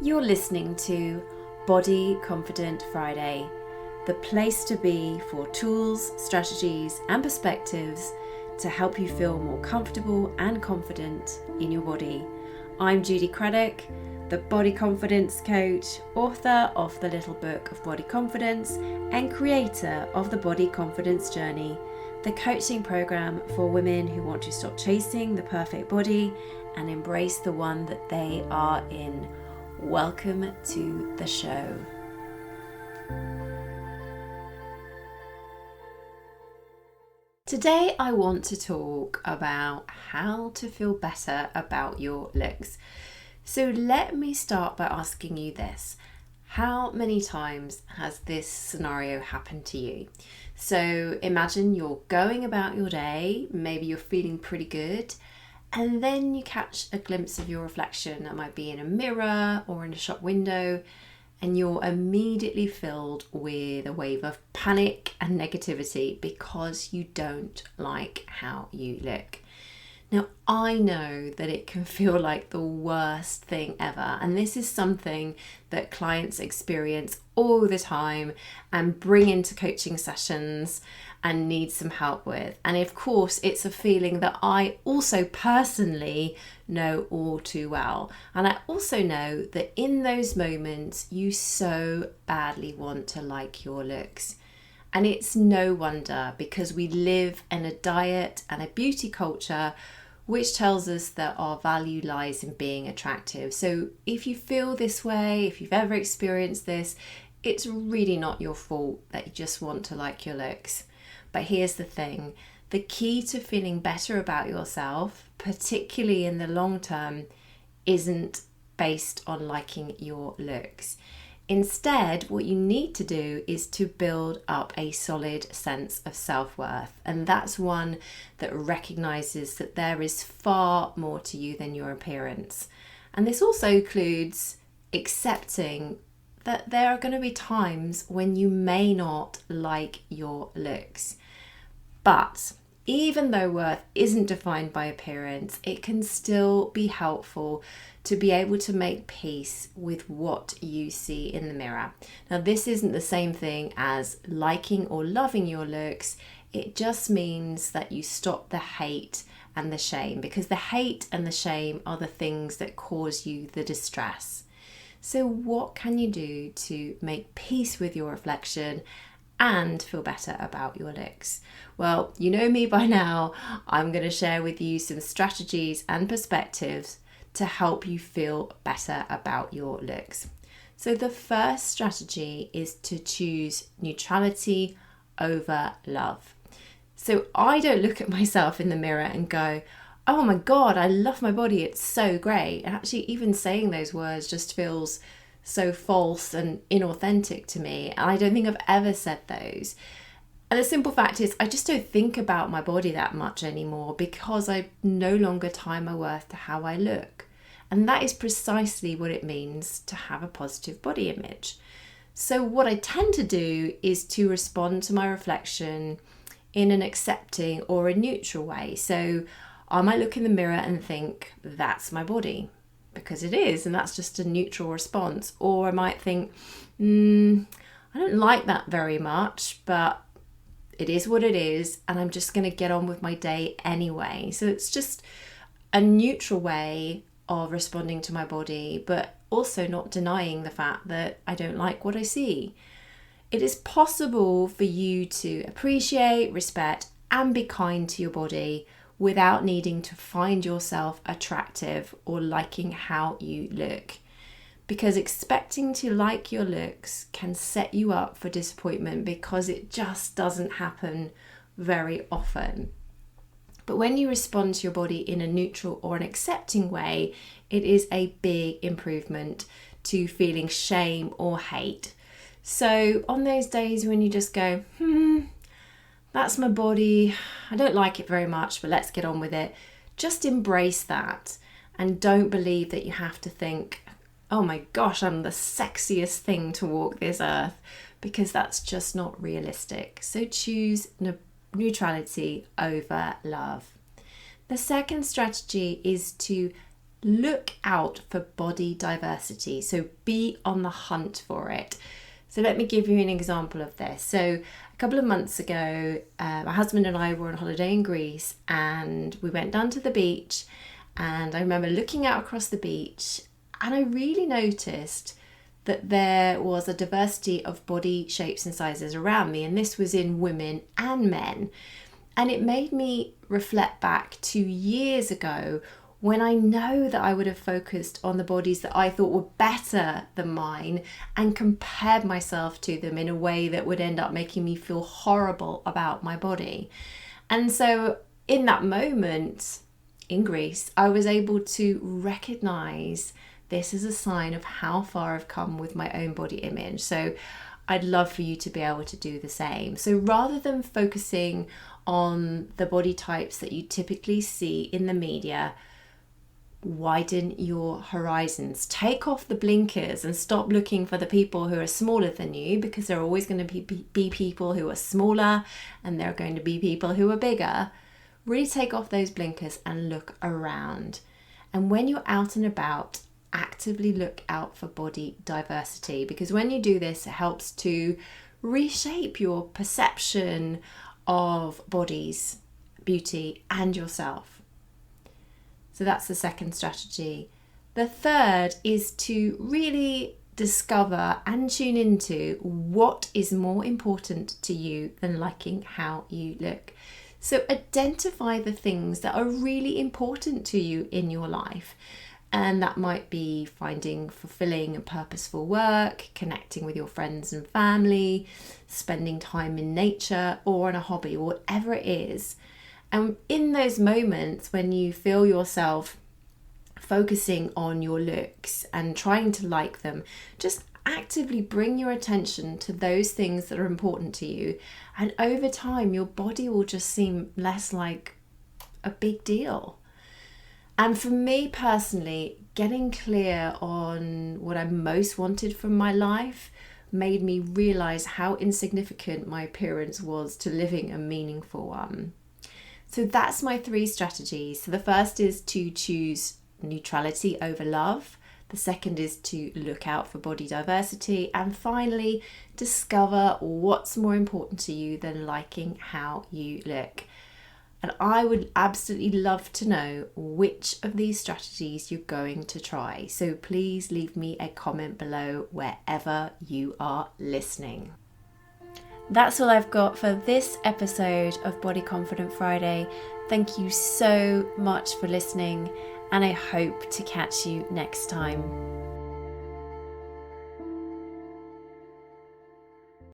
You're listening to Body Confident Friday, the place to be for tools, strategies, and perspectives to help you feel more comfortable and confident in your body. I'm Judy Craddock, the Body Confidence Coach, author of the Little Book of Body Confidence, and creator of the Body Confidence Journey, the coaching program for women who want to stop chasing the perfect body and embrace the one that they are in. Welcome to the show. Today I want to talk about how to feel better about your looks. So let me start by asking you this. How many times has this scenario happened to you? So imagine you're going about your day, maybe you're feeling pretty good, and then you catch a glimpse of your reflection. That might be in a mirror or in a shop window, and you're immediately filled with a wave of panic and negativity because you don't like how you look. Now, I know that it can feel like the worst thing ever, and this is something that clients experience all the time and bring into coaching sessions and need some help with. And of course, it's a feeling that I also personally know all too well. And I also know that in those moments, you so badly want to like your looks. And it's no wonder, because we live in a diet and a beauty culture which tells us that our value lies in being attractive. So if you feel this way, if you've ever experienced this, it's really not your fault that you just want to like your looks. But here's the thing, the key to feeling better about yourself, particularly in the long term, isn't based on liking your looks. Instead, what you need to do is to build up a solid sense of self-worth. And that's one that recognizes that there is far more to you than your appearance. And this also includes accepting that there are going to be times when you may not like your looks. But even though worth isn't defined by appearance, it can still be helpful to be able to make peace with what you see in the mirror. Now, this isn't the same thing as liking or loving your looks. It just means that you stop the hate and the shame, because the hate and the shame are the things that cause you the distress. So what can you do to make peace with your reflection and feel better about your looks? Well, you know me by now. I'm going to share with you some strategies and perspectives to help you feel better about your looks. So the first strategy is to choose neutrality over love. So I don't look at myself in the mirror and go, oh my God, I love my body, it's so great. And actually, even saying those words just feels so false and inauthentic to me. And I don't think I've ever said those. And the simple fact is, I just don't think about my body that much anymore because I no longer tie my worth to how I look. And that is precisely what it means to have a positive body image. So what I tend to do is to respond to my reflection in an accepting or a neutral way. So I might look in the mirror and think, that's my body, because it is, and that's just a neutral response. Or I might think, I don't like that very much, but it is what it is, and I'm just going to get on with my day anyway. So it's just a neutral way of responding to my body, but also not denying the fact that I don't like what I see. It is possible for you to appreciate, respect, and be kind to your body without needing to find yourself attractive or liking how you look. Because expecting to like your looks can set you up for disappointment, because it just doesn't happen very often. But when you respond to your body in a neutral or an accepting way, it is a big improvement to feeling shame or hate. So on those days when you just go, that's my body, I don't like it very much, but let's get on with it, just embrace that and don't believe that you have to think, oh my gosh, I'm the sexiest thing to walk this earth, because that's just not realistic. So choose neutrality over love. The second strategy is to look out for body diversity. So be on the hunt for it. So let me give you an example of this. So a couple of months ago, my husband and I were on holiday in Greece, and we went down to the beach, and I remember looking out across the beach, and I really noticed that there was a diversity of body shapes and sizes around me, and this was in women and men. And it made me reflect back to years ago when I know that I would have focused on the bodies that I thought were better than mine and compared myself to them in a way that would end up making me feel horrible about my body. And so in that moment in Greece, I was able to recognize this as a sign of how far I've come with my own body image. So I'd love for you to be able to do the same. So rather than focusing on the body types that you typically see in the media, widen your horizons. Take off the blinkers and stop looking for the people who are smaller than you, because there are always going to be people who are smaller, and there are going to be people who are bigger. Really take off those blinkers and look around. And when you're out and about, actively look out for body diversity, because when you do this, it helps to reshape your perception of bodies, beauty, and yourself. So that's the second strategy. The third is to really discover and tune into what is more important to you than liking how you look. So identify the things that are really important to you in your life. And that might be finding fulfilling and purposeful work, connecting with your friends and family, spending time in nature or on a hobby, or whatever it is. And in those moments when you feel yourself focusing on your looks and trying to like them, just actively bring your attention to those things that are important to you. And over time, your body will just seem less like a big deal. And for me personally, getting clear on what I most wanted from my life made me realize how insignificant my appearance was to living a meaningful one. So that's my 3 strategies. So the first is to choose neutrality over love. The second is to look out for body diversity. And finally, discover what's more important to you than liking how you look. And I would absolutely love to know which of these strategies you're going to try. So please leave me a comment below wherever you are listening. That's all I've got for this episode of Body Confident Friday. Thank you so much for listening, and I hope to catch you next time.